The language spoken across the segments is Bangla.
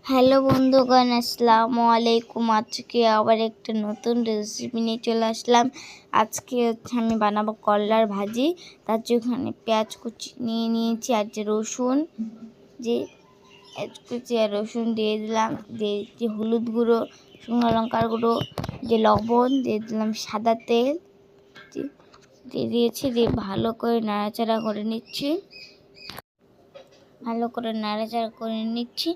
হ্যালো বন্ধুগণ, আসসালামু আলাইকুম। আজকে আবার একটা নতুন রেসিপি নিয়ে চলে আসলাম। আজকে আমি বানাবো করলার ভাজি। তার জন্য পেঁয়াজ কুচি নিয়ে নিয়েছি, আর যে রসুন, যে পেঁয়াজ কুচি আর রসুন দিয়ে দিলাম, দিয়ে হলুদ গুঁড়ো, শুকনো লঙ্কার গুঁড়ো, যে লবণ দিয়ে দিলাম, সাদা তেল দিয়ে দিয়েছি, দিয়ে ভালো করে নাড়াচাড়া করে নিচ্ছি।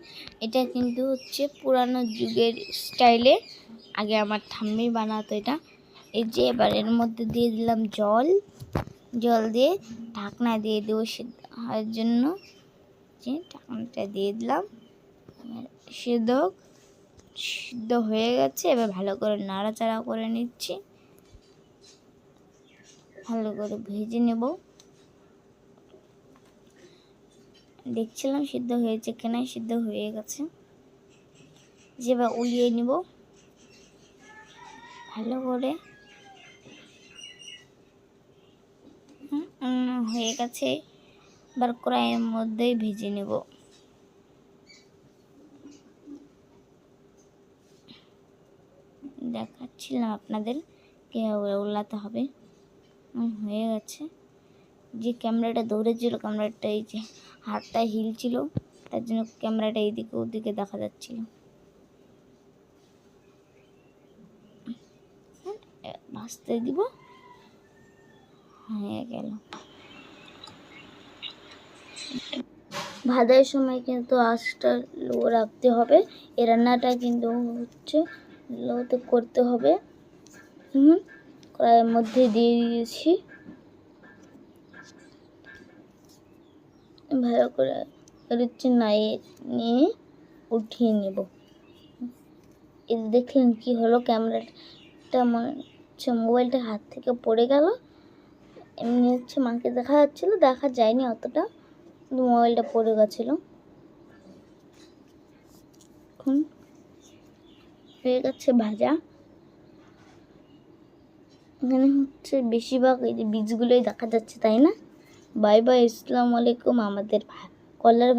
এটা কিন্তু হচ্ছে পুরানো যুগের স্টাইলে, আগে আমার ঠাম্মি বানাতো এটা। এই যে এবার এর মধ্যে দিয়ে দিলাম জল দিয়ে ঢাকনা দিয়ে দেবো সিদ্ধ হওয়ার জন্য। যে ঢাকনাটা দিয়ে দিলাম, সিদ্ধ হয়ে গেছে। এবার ভালো করে নাড়াচাড়া করে নিচ্ছি, ভালো করে ভেজে নেব। দেখছিলাম সিদ্ধ হয়েছে কিনা, সিদ্ধ হয়ে গেছে। যেবার উলিয়ে নিব ভালো করে। হয়ে গেছে, এবার কড়াইয়ের মধ্যেই ভেজে নেব। দেখাচ্ছিলাম আপনাদের কীভাবে উল্লাতে হবে। হয়ে গেছে। যে ক্যামেরাটা দৌড়েছিল, ক্যামেরাটা এই যে হাতটা হিলছিল, তার জন্য ক্যামেরাটা এইদিকে ওদিকে দেখা যাচ্ছিল। ভাজতে দিব, হয়ে গেল। ভাজার সময় কিন্তু আঁচটা লো রাখতে হবে। এই রান্নাটা কিন্তু হচ্ছে লোতে করতে হবে। কড়াইয়ের মধ্যে দিয়ে দিয়েছি, ভালো করে নিয়ে উঠিয়ে নেব। এই দেখলেন কি হলো, ক্যামেরাটা মনে হচ্ছে মোবাইলটা হাত থেকে পড়ে গেল। এমনি হচ্ছে মাকে দেখা যাচ্ছিল, দেখা যায়নি অতটা, কিন্তু মোবাইলটা পড়ে গেছিল। এখন হয়ে গেছে ভাজা। এখানে হচ্ছে বেশিরভাগ এই যে বীজগুলোই দেখা যাচ্ছে, তাই না? বাই বাই, আসসালামু আলাইকুম। আমাদের কলার